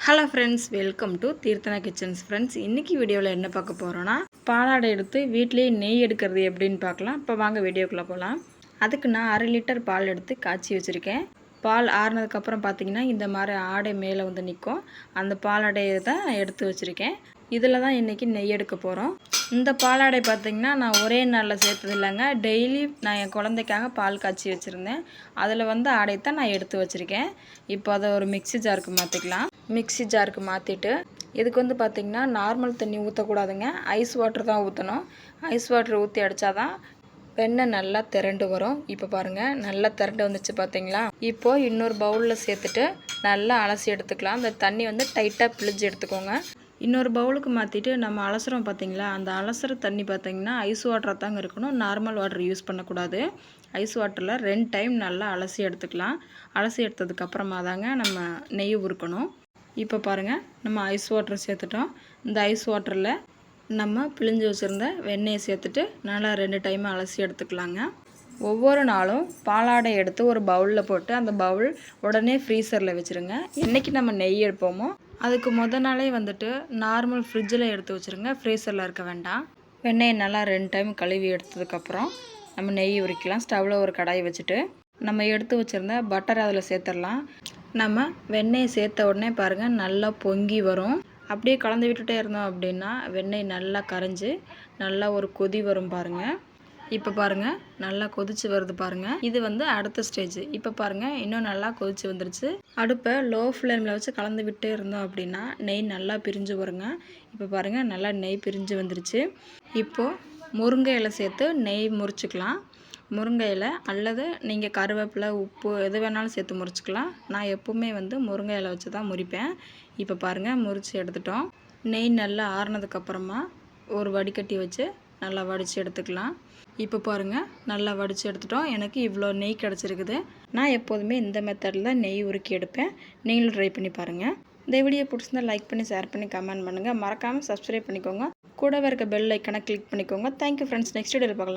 Hello friends, welcome to Theerthana kitchens. Friends, இன்றைக்கி வீடியோவில் என்ன பார்க்க போகிறோன்னா, பாலாடை எடுத்து வீட்டிலேயே நெய் எடுக்கிறது எப்படின்னு பார்க்கலாம். இப்போ வாங்க வீடியோக்குள்ளே போகலாம். அதுக்கு நான் 1/2 லிட்டர் பால் எடுத்து காய்ச்சி வச்சுருக்கேன். பால் ஆறுனதுக்கப்புறம் பார்த்திங்கன்னா இந்த மாதிரி ஆடை மேலே வந்து நிற்கும். அந்த பாலாடையை தான் எடுத்து வச்சுருக்கேன். இதில் தான் இன்றைக்கி நெய் எடுக்க போகிறோம். இந்த பாலாடை பார்த்திங்கன்னா நான் ஒரே நாளில் சேர்த்தது இல்லைங்க. டெய்லி நான் என் குழந்தைக்காக பால் காய்ச்சி வச்சுருந்தேன். அதில் வந்து ஆடை தான் நான் எடுத்து வச்சுருக்கேன். இப்போ அதை ஒரு மிக்ஸி ஜாருக்கு மாற்றிக்கலாம். மிக்ஸி ஜாருக்கு மாற்றிட்டு இதுக்கு வந்து பார்த்திங்கன்னா நார்மல் தண்ணி ஊற்றக்கூடாதுங்க. ஐஸ் வாட்டர் தான் ஊற்றணும். ஐஸ் வாட்டர் ஊற்றி அடித்தா தான் வெண்ணெய் நல்லா திரண்டு வரும். இப்போ பாருங்கள், நல்லா திரண்டு வந்துச்சு பார்த்திங்களா. இப்போது இன்னொரு பவுலில் சேர்த்துட்டு நல்லா அலசி எடுத்துக்கலாம். அந்த தண்ணி வந்து டைட்டாக பிழிஞ்சு எடுத்துக்கோங்க. இன்னொரு பவுலுக்கு மாற்றிட்டு நம்ம அலசுகிறோம் பார்த்திங்களா, அந்த அலசுகிற தண்ணி பார்த்திங்கன்னா ஐஸ் வாட்டராக தாங்க இருக்கணும். நார்மல் வாட்டர் யூஸ் பண்ணக்கூடாது. ஐஸ் வாட்டரில் 2 டைம் நல்லா அலசி எடுத்துக்கலாம். அலசி எடுத்ததுக்கப்புறமா தாங்க நம்ம நெய் உருக்கணும். இப்போ பாருங்கள், நம்ம ஐஸ் வாட்டர் சேர்த்துட்டோம். இந்த ஐஸ் வாட்டரில் நம்ம பிழிஞ்சு வச்சுருந்த வெண்ணெயை சேர்த்துட்டு நல்லா 2 டைம் அலசி எடுத்துக்கலாங்க. ஒவ்வொரு நாளும் பாலாடை எடுத்து ஒரு பவுலில் போட்டு அந்த பவுல் உடனே ஃப்ரீசரில் வச்சுருங்க. என்றைக்கு நம்ம நெய் எடுப்போமோ அதுக்கு நாளே வந்துட்டு நார்மல் ஃப்ரிட்ஜில் எடுத்து வச்சுருங்க. ஃப்ரீசரில் இருக்க வேண்டாம். வெண்ணெயை நல்லா 2 டைம் கழுவி எடுத்ததுக்கப்புறம் நம்ம நெய் உரிக்கலாம். ஸ்டவ்வில் ஒரு கடாயை வச்சுட்டு நம்ம எடுத்து வச்சுருந்த பட்டர் அதில் சேர்த்துடலாம். நம்ம வெண்ணெயை சேர்த்த உடனே பாருங்கள் நல்லா பொங்கி வரும். அப்படியே கலந்து விட்டுட்டே இருந்தோம் அப்படின்னா வெண்ணெய் நல்லா கரைஞ்சி நல்லா ஒரு கொதி வரும் பாருங்கள். இப்போ பாருங்கள், நல்லா கொதிச்சு வருது பாருங்கள். இது வந்து அடுத்த ஸ்டேஜ். இப்போ பாருங்கள், இன்னும் நல்லா கொதிச்சு வந்துருச்சு. அடுப்பை லோ ஃப்ளேமில் வச்சு கலந்து விட்டே இருந்தோம் அப்படின்னா நெய் நல்லா பிரிஞ்சு வருங்க. இப்போ பாருங்கள், நல்லா நெய் பிரிஞ்சு வந்துருச்சு. இப்போது முருங்கை இலை சேர்த்து நெய் முறிச்சிக்கலாம். முருங்கை இலை அல்லது நீங்கள் கருவேப்பிலை, உப்பு எது வேணாலும் சேர்த்து முறிச்சிக்கலாம். நான் எப்போவுமே வந்து முருங்கை இலை வச்சு தான் முறிப்பேன். இப்போ பாருங்கள், முறித்து எடுத்துட்டோம். நெய் நல்லா ஆறுனதுக்கப்புறமா ஒரு வடிகட்டி வச்சு நல்லா வடித்து எடுத்துக்கலாம். இப்போ பாருங்கள், நல்லா வடித்து எடுத்துட்டோம். எனக்கு இவ்வளோ நெய் கிடச்சிருக்குது. நான் எப்போதுமே இந்த மெத்தடில் நெய் உருக்கி எடுப்பேன். நீங்களும் ட்ரை பண்ணி பாருங்கள். இந்த வீடியோ பிடிச்சிருந்தால் லைக் பண்ணி, ஷேர் பண்ணி, கமெண்ட் பண்ணுங்கள். மறக்காமல் சப்ஸ்கிரைப் பண்ணிக்கோங்க. கூடவே இருக்க பெல் ஐக்கனை கிளிக் பண்ணிக்கோங்க. Thank you friends. நெக்ஸ்ட் வீடியோவில் பார்க்கலாம்.